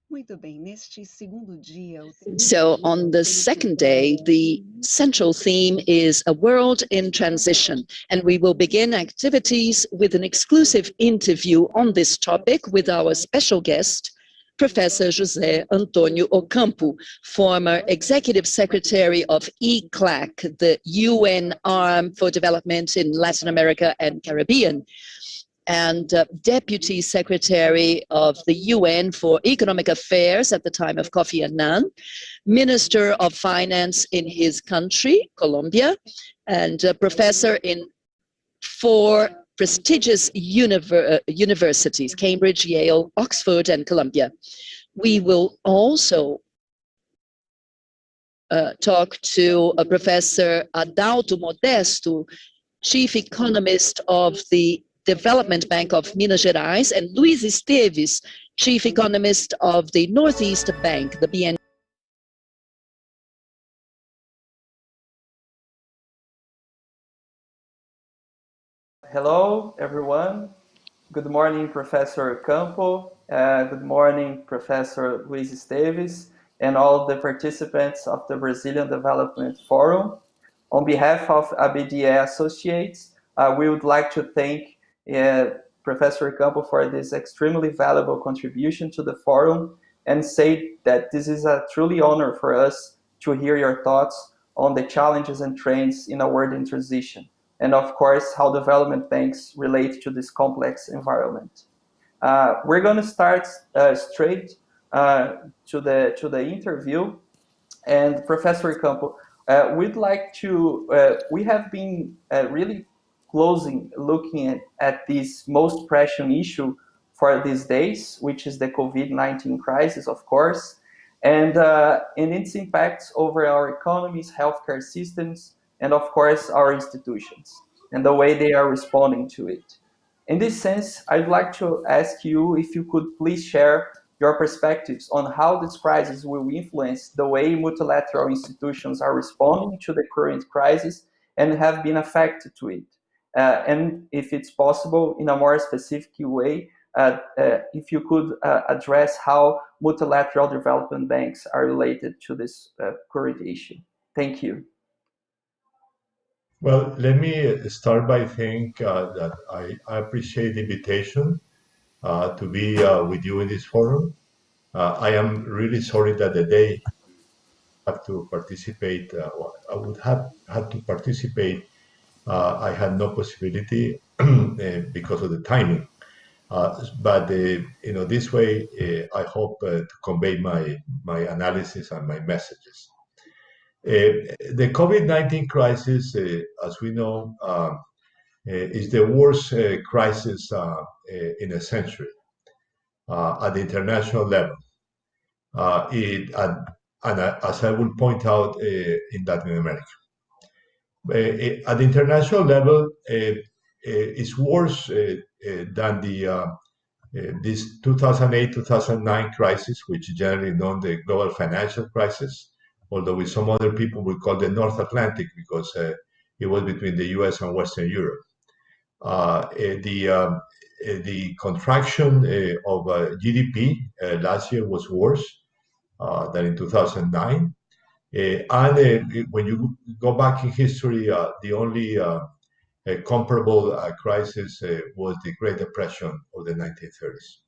Muito bem, neste segundo dia, So on the second day, the central theme is a world in transition, and we will begin activities with an exclusive interview on this topic with our special guest, Professor José Antônio Ocampo, former Executive Secretary of ECLAC, the UN Arm for Development in Latin America and Caribbean, and Deputy Secretary of the UN for Economic Affairs at the time of Kofi Annan, Minister of Finance in his country, Colombia, and a professor in 4 prestigious universities, Cambridge, Yale, Oxford, and Columbia. We will also talk to Professor Adauto Modesto, Chief Economist of the Development Bank of Minas Gerais, and Luiz Esteves, Chief Economist of the Northeast Bank, the BDMG. Hello, everyone. Good morning, Professor Ocampo. Good morning, Professor Luiz Esteves, and all the participants of the Brazilian Development Forum. On behalf of ABDE Associates, we would like to thank Professor Ocampo for this extremely valuable contribution to the forum and say that this is a truly honor for us to hear your thoughts on the challenges and trends in a world in transition, and of course, how development banks relate to this complex environment. We're going to start straight to the interview. And Professor Ocampo, we'd like to, we have been really closing looking at this most pressing issue for these days, which is the COVID-19 crisis, of course, and its impacts over our economies, healthcare systems, and of course, our institutions, and the way they are responding to it. In this sense, I'd like to ask you if you could please share your perspectives on how this crisis will influence the way multilateral institutions are responding to the current crisis and have been affected to it. And if it's possible, in a more specific way, if you could address how multilateral development banks are related to this current issue. Thank you. Well, let me start by saying that I appreciate the invitation to be with you in this forum. I am really sorry that the day I have to participate, I would have had to participate. I had no possibility because of the timing. But this way, I hope to convey my analysis and my messages. The COVID-19 crisis, as we know, is the worst crisis in a century at the international level. As I will point out, in Latin America. At the international level, it's worse than this 2008-2009 crisis, which is generally known the global financial crisis, although with some other people we call the North Atlantic because it was between the US and Western Europe. The contraction of GDP last year was worse than in 2009. When you go back in history, the only comparable crisis was the Great Depression of the 1930s.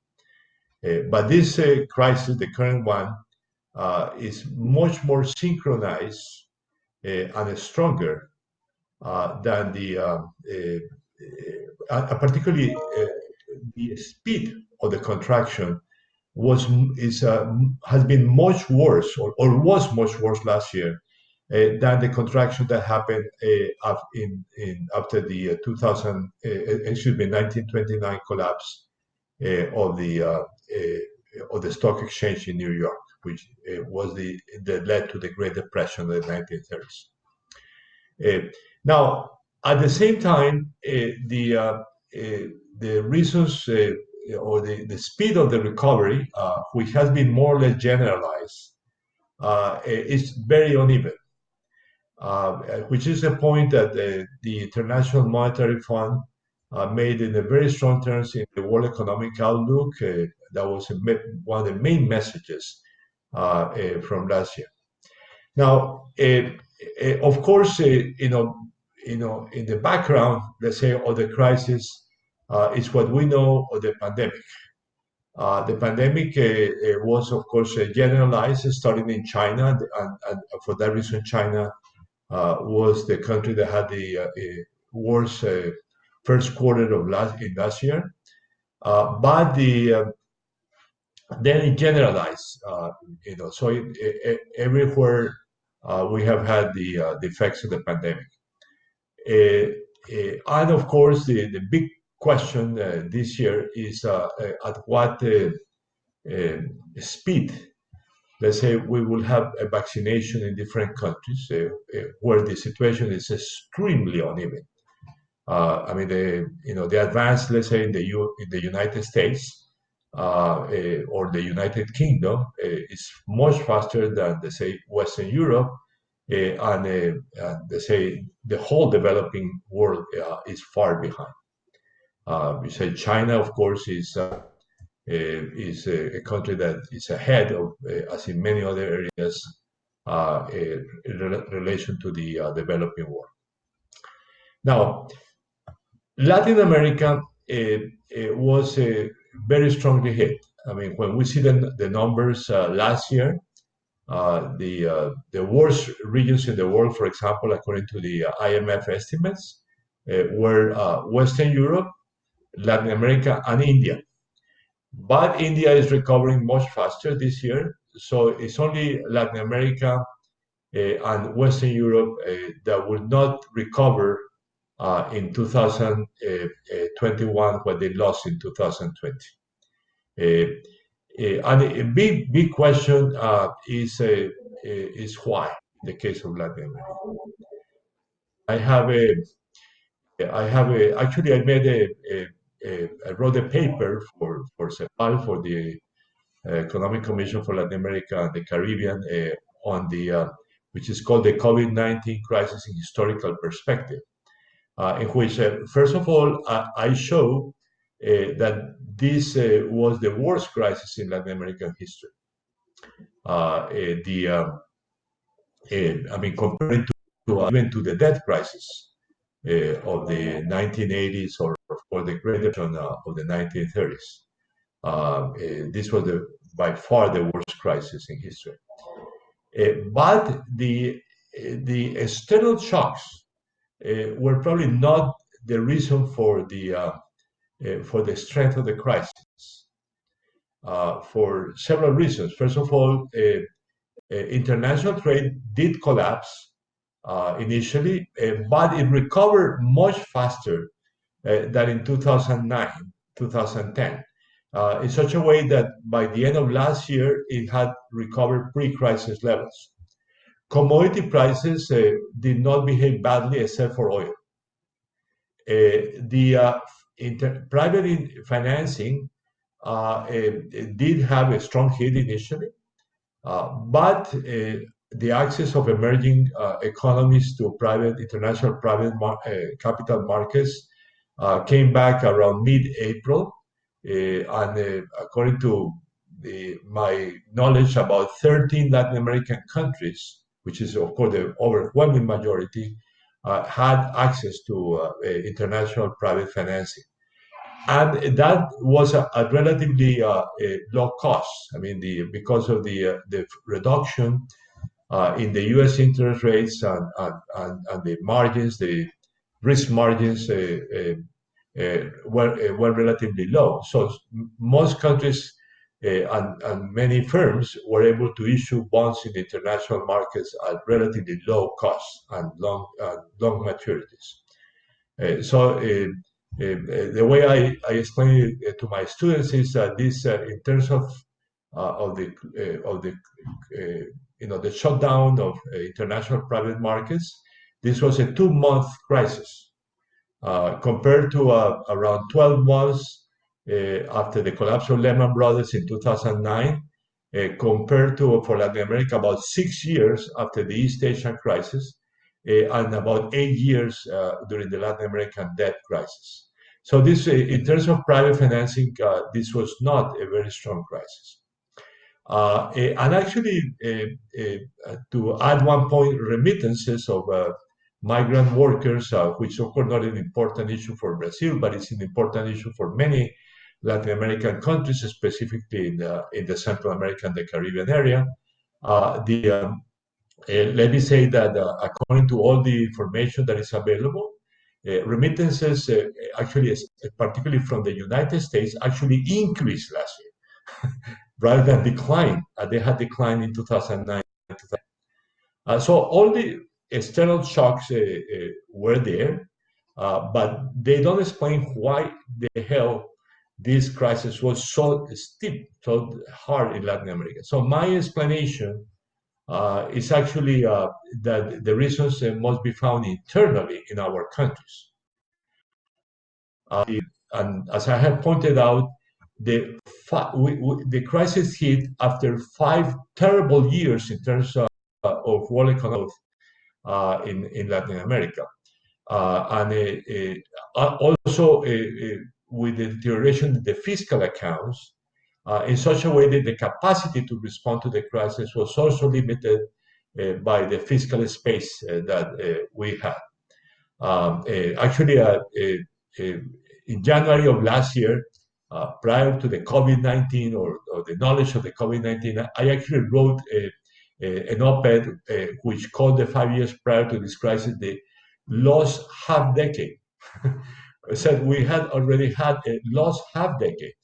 But this crisis, the current one, is much more synchronized and stronger than particularly the speed of the contraction has been much worse or was much worse last year than the contraction that happened after the 1929 collapse of the stock exchange in New York, which was that led to the Great Depression of the 1930s. Now, at the same time, the reasons or the speed of the recovery, which has been more or less generalized, is very uneven, which is a point that the International Monetary Fund made in a very strong terms in the World Economic Outlook that was one of the main messages from last year. Now, of course, in the background, let's say, of the crisis is what we know of the pandemic. The pandemic was, of course, generalized, starting in China, and for that reason, China was the country that had the worst first quarter of last year. But then it generalized, so everywhere we have had the effects of the pandemic. And of course, the big question this year is at what speed, let's say, we will have a vaccination in different countries where the situation is extremely uneven. I mean, the advance, let's say, in the United States or the United Kingdom is much faster than, let's say, Western Europe, and let's say the whole developing world is far behind. We say China, of course, is a country that is ahead of, as in many other areas, in relation to the developing world. Now, Latin America was very strongly hit. I mean, when we see the numbers last year, the worst regions in the world, for example, according to the IMF estimates, were Western Europe, Latin America, and India. But India is recovering much faster this year, so it's only Latin America and Western Europe that will not recover in 2021 what they lost in 2020. And a big question is why in the case of Latin America. Actually I wrote a paper for CEPAL, for the Economic Commission for Latin America and the Caribbean, on which is called the COVID-19 Crisis in Historical Perspective, in which, first of all, I show that this was the worst crisis in Latin American history. I mean, comparing to even to the debt crisis of the 1980s or the Great Depression of the 1930s. This was by far the worst crisis in history. But the external shocks were probably not the reason for the strength of the crisis, for several reasons. First of all, international trade did collapse initially, but it recovered much faster than in 2009, 2010, in such a way that by the end of last year, it had recovered pre-crisis levels. Commodity prices did not behave badly except for oil. The private financing did have a strong hit initially, but the access of emerging economies to international private capital markets came back around mid-April, and according to my knowledge, about 13 Latin American countries, which is of course the overwhelming majority, had access to international private financing. And that was at relatively low cost. I mean, because of the reduction in the U.S. interest rates and the margins, the risk margins were relatively low. So most countries and many firms were able to issue bonds in the international markets at relatively low cost and long maturities. So the way I explain it to my students is that this, in terms of the shutdown of international private markets, this was a 2-month crisis compared to around 12 months after the collapse of Lehman Brothers in 2009, compared to, for Latin America, about 6 years after the East Asian crisis, and about 8 years during the Latin American debt crisis. So this, in terms of private financing, this was not a very strong crisis. And actually, to add one point, remittances of migrant workers, which of course not an important issue for Brazil, but it's an important issue for many Latin American countries, specifically in the Central American, the Caribbean area. Let me say that according to all the information that is available, remittances, actually, particularly from the United States, actually increased last year rather than decline. They had declined in 2009. So all the external shocks were there, but they don't explain why the hell this crisis was so steep, so hard in Latin America. So my explanation is actually that the reasons must be found internally in our countries. And as I have pointed out, the crisis hit after 5 terrible years in terms of world economic growth in Latin America. And also with the deterioration of the fiscal accounts, in such a way that the capacity to respond to the crisis was also limited by the fiscal space that we had. Actually, in January of last year, prior to the COVID-19 or the knowledge of the COVID-19, I actually wrote an op-ed which called the 5 years prior to this crisis the lost half decade. I said we had already had a lost half decade.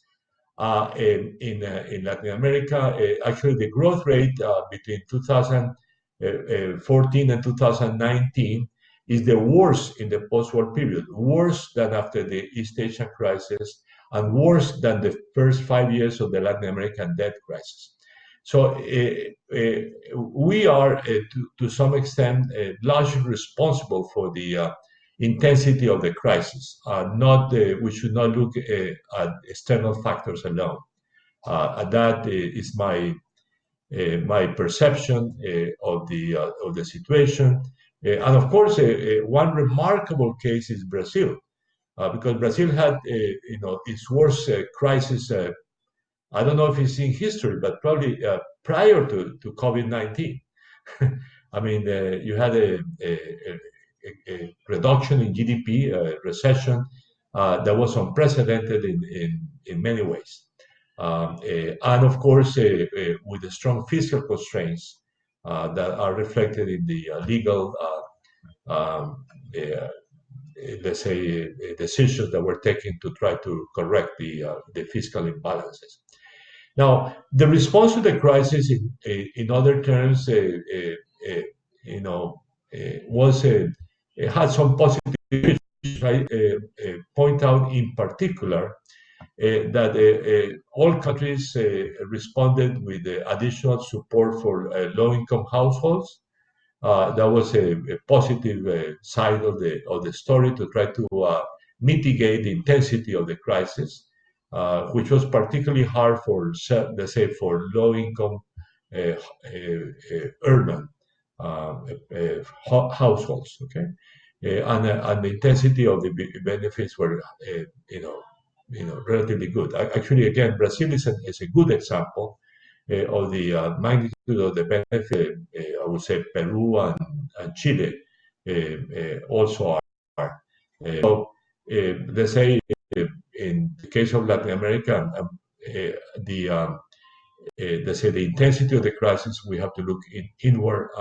In Latin America, actually the growth rate between 2014 and 2019 is the worst in the post-war period, worse than after the East Asian crisis, and worse than the first 5 years of the Latin American debt crisis. So we are, to some extent, largely responsible for the intensity of the crisis. We should not look at external factors alone. That is my perception of the situation. And of course, one remarkable case is Brazil, because Brazil had its worst crisis. I don't know if it's in history, but probably prior to COVID-19. I mean, you had a reduction in GDP, a recession that was unprecedented in many ways. And of course, with the strong fiscal constraints that are reflected in the legal, let's say, decisions that were taken to try to correct the fiscal imbalances. Now, the response to the crisis, in other terms, was had some positive issues. I point out in particular that all countries responded with additional support for low-income households. That was a positive side of the story to try to mitigate the intensity of the crisis, which was particularly hard for, let's say, for low-income urban households. Okay, and the intensity of the benefits were, relatively good. Actually, again, Brazil is a good example of the magnitude of the benefit. I would say Peru and Chile also are. So let's say in the case of Latin America, let's say the intensity of the crisis, we have to look inward,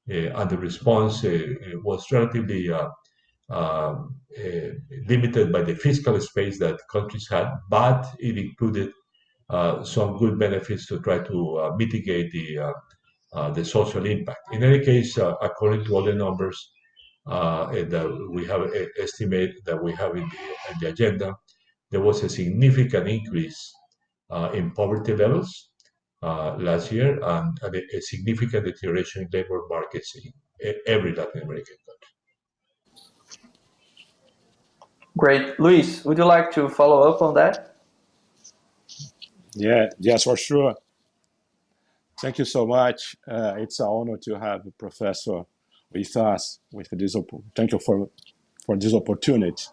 and the response was relatively limited by the fiscal space that countries had, but it included some good benefits to try to mitigate the social impact. In any case, according to all the numbers that we have estimated that we have in the agenda, there was a significant increase in poverty levels last year, and a significant deterioration in labor markets in every Latin American country. Great. Luiz, would you like to follow up on that? Yes, for sure. Thank you so much. It's an honor to have a professor with us. Thank you for this opportunity.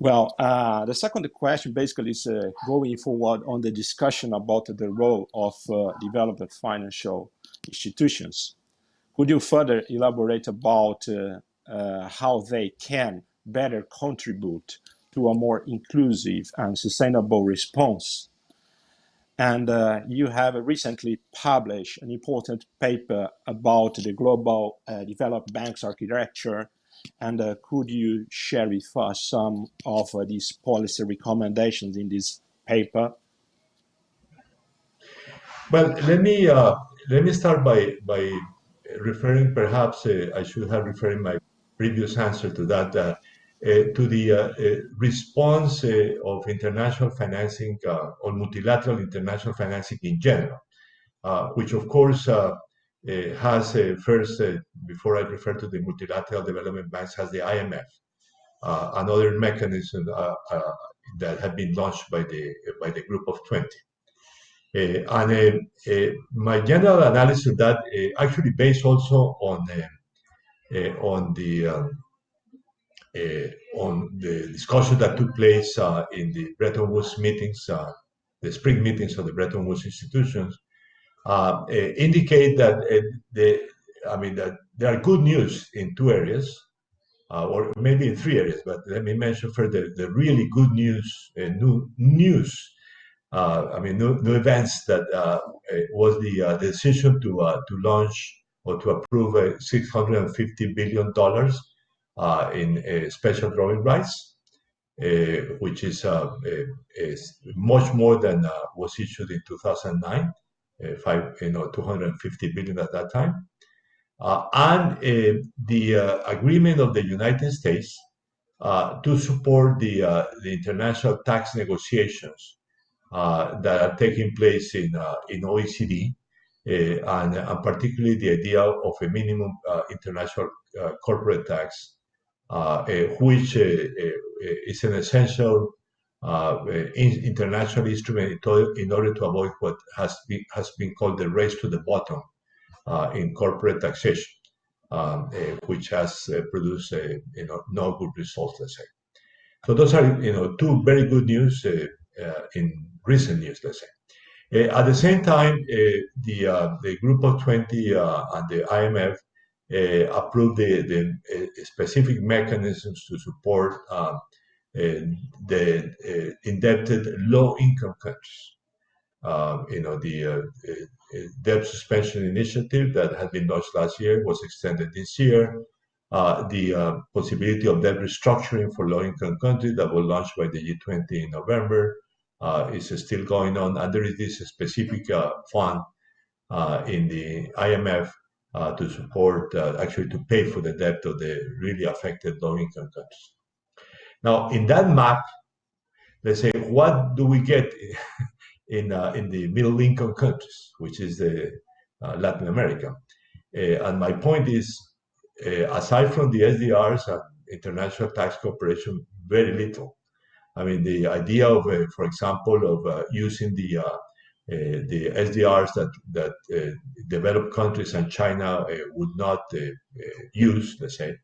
Well, the second question basically is going forward on the discussion about the role of developed financial institutions. Could you further elaborate about how they can better contribute to a more inclusive and sustainable response? And you have recently published an important paper about the global developed banks architecture. And could you share with us some of these policy recommendations in this paper? Well, let me start by referring. Perhaps I should have referred in my previous answer to that to the response of international financing or multilateral international financing in general, which of course has first, before I refer to the multilateral development banks, has the IMF, another mechanism that had been launched by the Group of 20. My general analysis of that actually based also on the discussion that took place in the Bretton Woods meetings, the spring meetings of the Bretton Woods institutions, indicate that that there are good news in two areas, or maybe in three areas. But let me mention first the really good news, new news. New events that was the decision to launch or to approve $650 billion in special drawing rights, which is much more than was issued in 2009, 250 billion at that time, and the agreement of the United States to support the international tax negotiations that are taking place in OECD, and particularly the idea of a minimum international corporate tax, which is an essential international instrument in order to avoid what has been called the race to the bottom in corporate taxation, which has produced no good results, let's say. So those are two very good news in recent years, let's say. At the same time, the Group of 20 and the IMF approved the specific mechanisms to support the indebted low-income countries. The debt suspension initiative that had been launched last year was extended this year. The possibility of debt restructuring for low-income countries that was launched by the G20 in November is still going on, and there is this specific fund in the IMF to support, actually to pay for the debt of the really affected low-income countries. Now, in that map, let's say, what do we get in the middle-income countries, which is the Latin America? And my point is, aside from the SDRs and international tax cooperation, very little. I mean, the idea of, for example, of using the SDRs that developed countries and China would not use, let's say,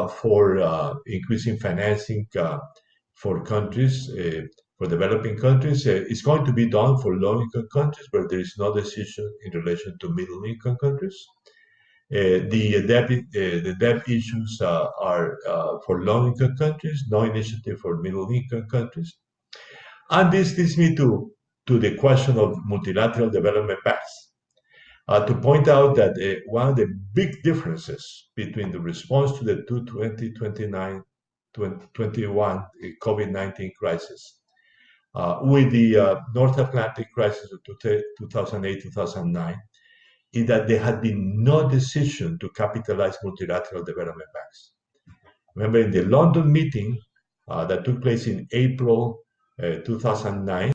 for increasing financing for countries, for developing countries, is going to be done for low-income countries, but there is no decision in relation to middle-income countries. The debt issues are for low-income countries, no initiative for middle-income countries. And this leads me to the question of multilateral development banks. To point out that one of the big differences between the response to the 2021 COVID-19 crisis with the North Atlantic crisis of 2008-2009 is that there had been no decision to capitalize multilateral development banks. Remember, in the London meeting that took place in April 2009,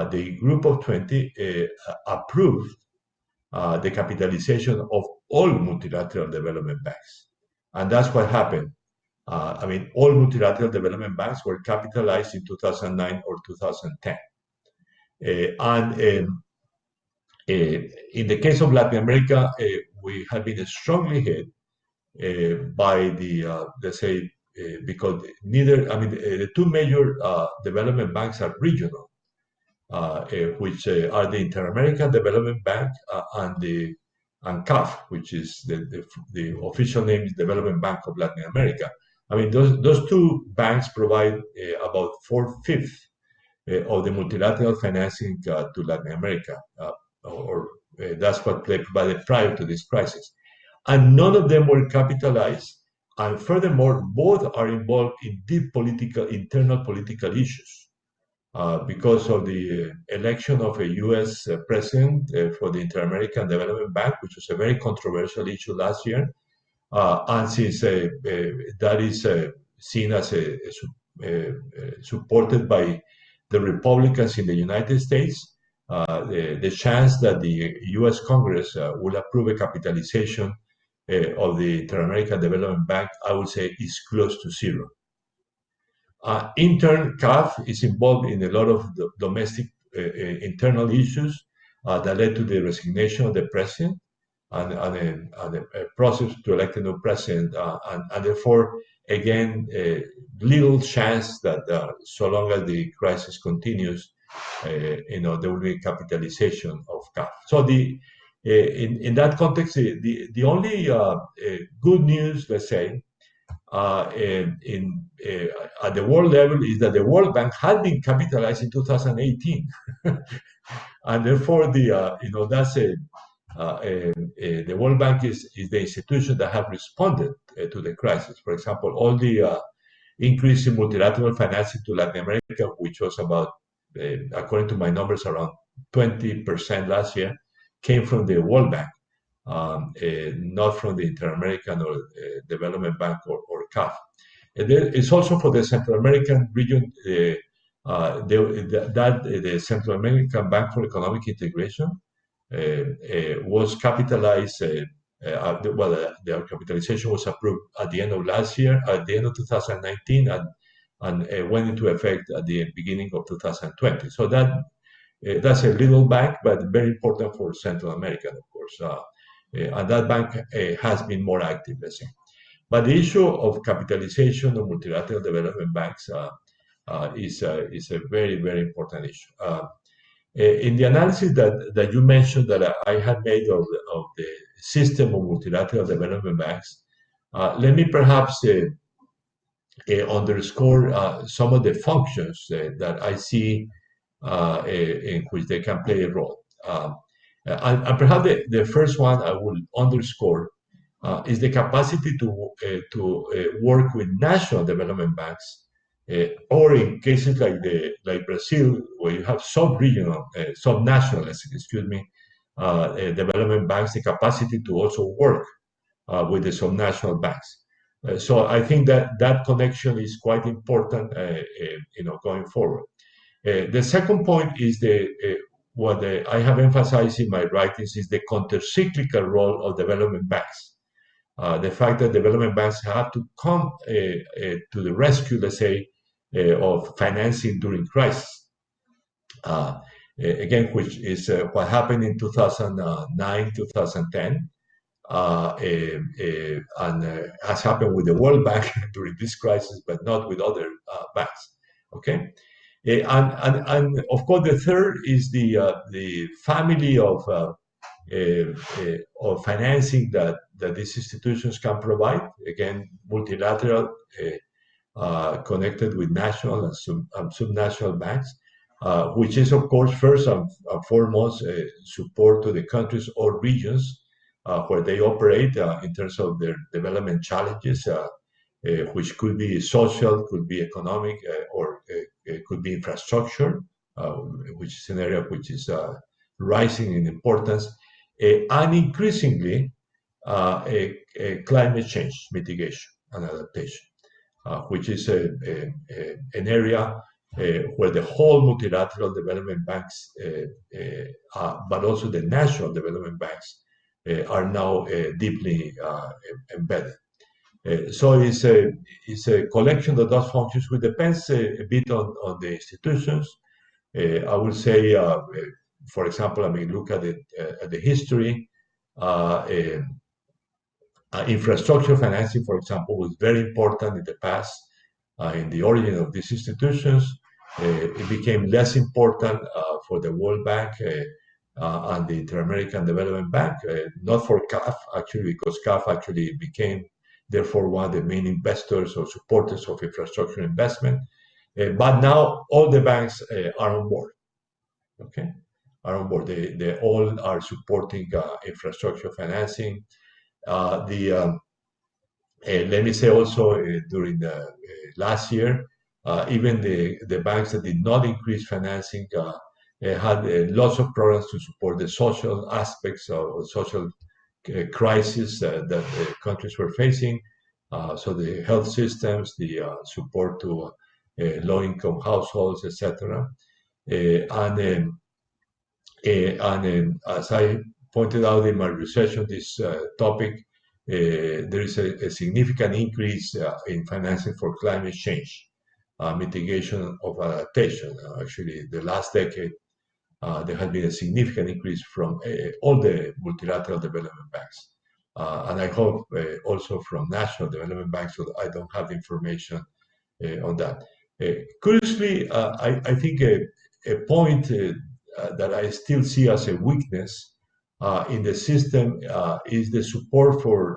the Group of 20 approved the capitalization of all multilateral development banks. And that's what happened. All multilateral development banks were capitalized in 2009 or 2010. In the case of Latin America, we have been strongly hit by the, let's say, because the two major development banks are regional, which are the Inter-American Development Bank and CAF, which is the official name is Development Bank of Latin America. I mean, those two banks provide about 4/5 of the multilateral financing to Latin America, that's what they provided prior to this crisis. And none of them were capitalized. And furthermore, both are involved in deep internal political issues because of the election of a U.S. president for the Inter-American Development Bank, which was a very controversial issue last year. And since that is seen as supported by the Republicans in the United States, the chance that the U.S. Congress will approve a capitalization of the Inter-American Development Bank, I would say, is close to zero. In turn, CAF is involved in a lot of domestic internal issues that led to the resignation of the president and a process to elect a new president, and therefore, again, little chance that so long as the crisis continues, there will be capitalization of CAF. So in that context, the only good news, let's say, at the world level is that the World Bank had been capitalized in 2018, and therefore that's the World Bank is the institution that have responded to the crisis. For example, all the increase in multilateral financing to Latin America, which was about, according to my numbers, around 20% last year, came from the World Bank, not from the Inter-American or Development Bank or CAF. And then it's also for the Central American region, the Central American Bank for Economic Integration was capitalized. The capitalization was approved at the end of last year, at the end of 2019, and went into effect at the beginning of 2020. So that's a little bank, but very important for Central America, of course. And that bank has been more active, let's say. But the issue of capitalization of multilateral development banks is a very, very important issue. In the analysis that you mentioned that I had made of the system of multilateral development banks, let me perhaps underscore some of the functions that I see in which they can play a role. And perhaps the first one I will underscore is the capacity to work with national development banks, or in cases like Brazil, where you have sub-regional, sub-national, development banks, the capacity to also work with the sub-national banks. So I think that connection is quite important, going forward. The second point is what I have emphasized in my writings is the counter-cyclical role of development banks. The fact that development banks have to come to the rescue, let's say, of financing during crisis. Again, which is what happened in 2009, 2010, and has happened with the World Bank during this crisis, but not with other banks. Okay, and of course, the third is the family of financing that these institutions can provide. Again, multilateral, connected with national and subnational banks, which is, of course, first and foremost, support to the countries or regions where they operate in terms of their development challenges, which could be social, could be economic, or could be infrastructure, which is an area which is rising in importance, and increasingly climate change mitigation and adaptation. Which is an area where the whole multilateral development banks, but also the national development banks, are now deeply embedded. So it's a collection that does functions, which depends a bit on the institutions. I would say, for example, look at the history. Infrastructure financing, for example, was very important in the past, in the origin of these institutions. It became less important for the World Bank and the Inter-American Development Bank, not for CAF, actually, because CAF actually became, therefore, one of the main investors or supporters of infrastructure investment. But now all the banks are on board, okay? Are on board. They all are supporting infrastructure financing. Let me say also during the last year, even the banks that did not increase financing had lots of programs to support the social aspects of social crisis that countries were facing. So the health systems, the support to low-income households, etc. As I pointed out in my research on this topic, there is a significant increase in financing for climate change, mitigation of adaptation. Actually, the last decade, there has been a significant increase from all the multilateral development banks. And I hope also from national development banks, so I don't have information on that. Curiously, I think a point that I still see as a weakness in the system is the support for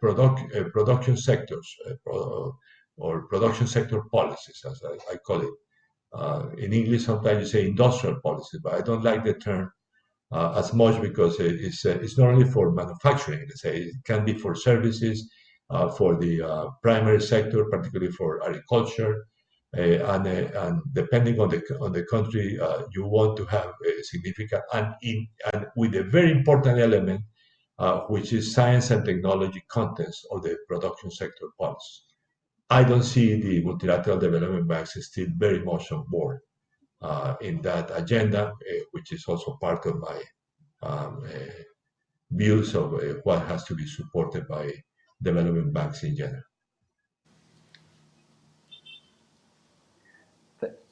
production sectors or production sector policies, as I call it. In English, sometimes you say industrial policies, but I don't like the term as much because it's not only for manufacturing. Let's say it can be for services, for the primary sector, particularly for agriculture, and depending on the country, you want to have a significant and with a very important element, which is science and technology contents of the production sector policy. I don't see the multilateral development banks still very much on board in that agenda, which is also part of my views of what has to be supported by development banks in general.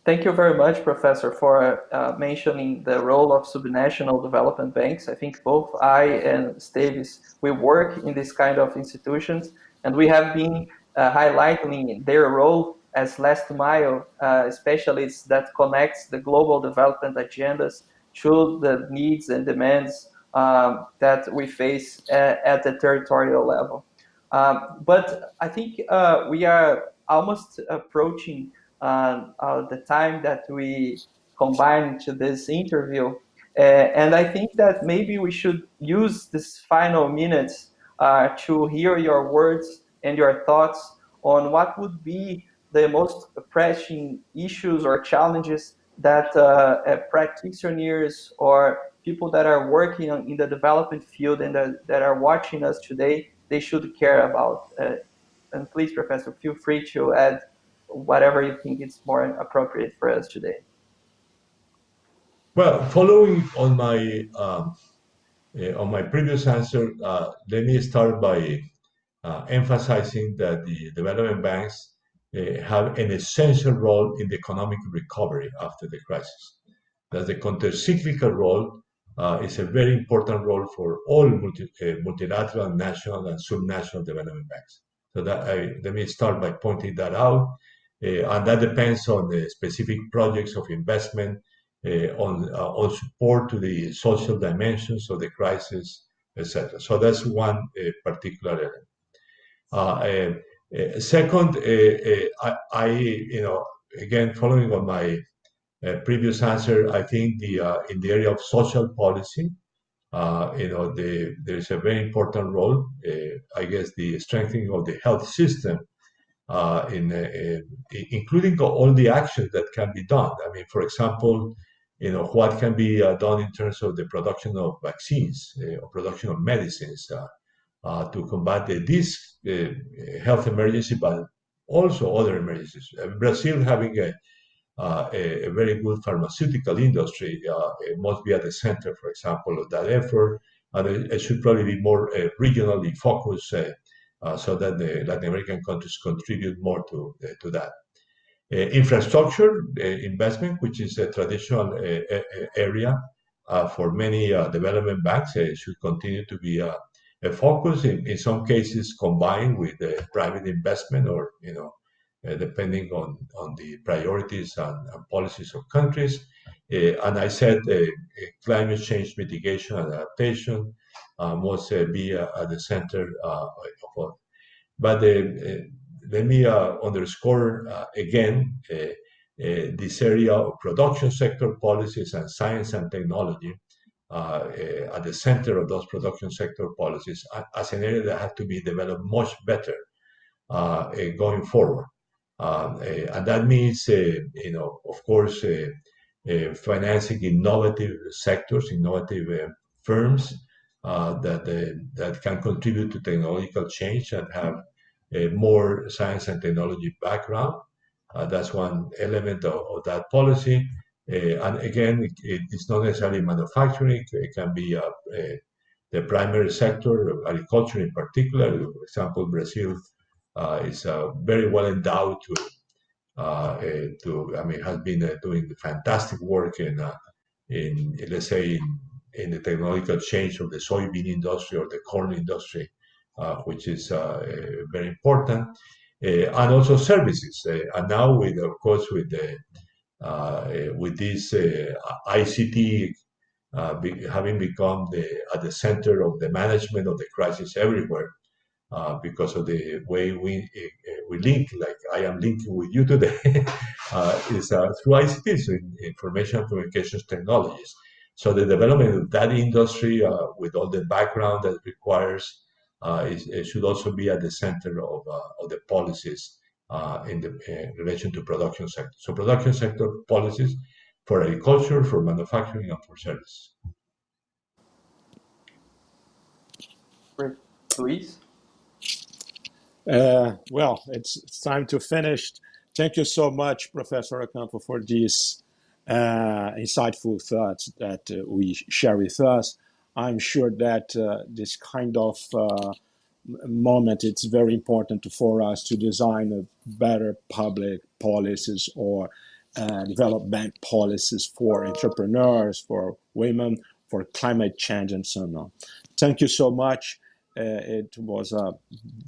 Thank you very much, Professor, for mentioning the role of subnational development banks. I think both I and Esteves, we work in this kind of institutions, and we have been highlighting their role as last mile specialists that connects the global development agendas to the needs and demands that we face at the territorial level. But I think we are almost approaching the time that we combine to this interview. And I think that maybe we should use this final minutes to hear your words and your thoughts on what would be the most pressing issues or challenges that practitioners or people that are working in the development field and that are watching us today, they should care about. And please, Professor, feel free to add whatever you think is more appropriate for us today. Well, following on my previous answer, let me start by emphasizing that the development banks have an essential role in the economic recovery after the crisis. That the countercyclical role is a very important role for all multilateral, national, and subnational development banks. So let me start by pointing that out. And that depends on the specific projects of investment, on support to the social dimensions of the crisis, etc. So that's one particular element. Second, again, following on my previous answer, I think in the area of social policy, there is a very important role. I guess the strengthening of the health system, including all the actions that can be done. I mean, for example, what can be done in terms of the production of vaccines or production of medicines to combat this health emergency, but also other emergencies. Brazil having a very good pharmaceutical industry must be at the center, for example, of that effort, and it should probably be more regionally focused so that the Latin American countries contribute more to that. Infrastructure investment, which is a traditional area for many development banks, should continue to be focus, in some cases combined with private investment, or depending on the priorities and policies of countries. And I said climate change mitigation and adaptation must be at the center of all. But let me underscore again this area of production sector policies and science and technology at the center of those production sector policies as an area that has to be developed much better going forward. And that means, of course, financing innovative sectors, innovative firms that can contribute to technological change and have more science and technology background. That's one element of that policy. And again, it's not necessarily manufacturing. It can be the primary sector, agriculture in particular. For example, Brazil is very well endowed has been doing fantastic work in let's say, in the technological change of the soybean industry or the corn industry, which is very important, and also services. And now, of course, with this ICT having become at the center of the management of the crisis everywhere, because of the way we link, like I am linking with you today, is through ICTs, information and communications technologies. So the development of that industry, with all the background that it requires, it should also be at the center of the policies in relation to production sector. So production sector policies for agriculture, for manufacturing, and for service. Great. Luiz? Well, it's time to finish. Thank you so much, Professor Ocampo, for these insightful thoughts that we share with us. I'm sure that this kind of moment, it's very important for us to design a better public policies or development policies for entrepreneurs, for women, for climate change, and so on. Thank you so much. It was a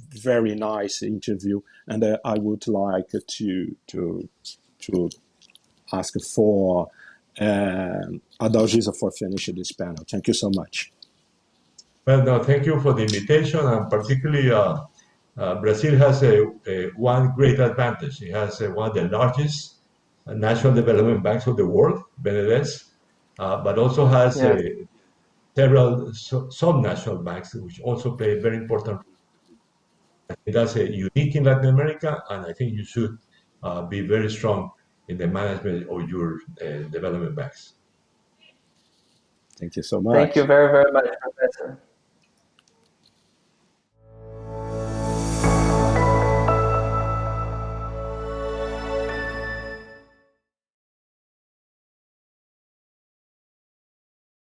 very nice interview, and I would like to ask for Adauto for finishing this panel. Thank you so much. Well, no, thank you for the invitation, and particularly Brazil has one great advantage. It has one of the largest national development banks of the world, BDMG, but also has several subnational banks, which also play a very important role. That's unique in Latin America, and I think you should be very strong in the management of your development banks. Thank you so much. Thank you very, very much, Professor.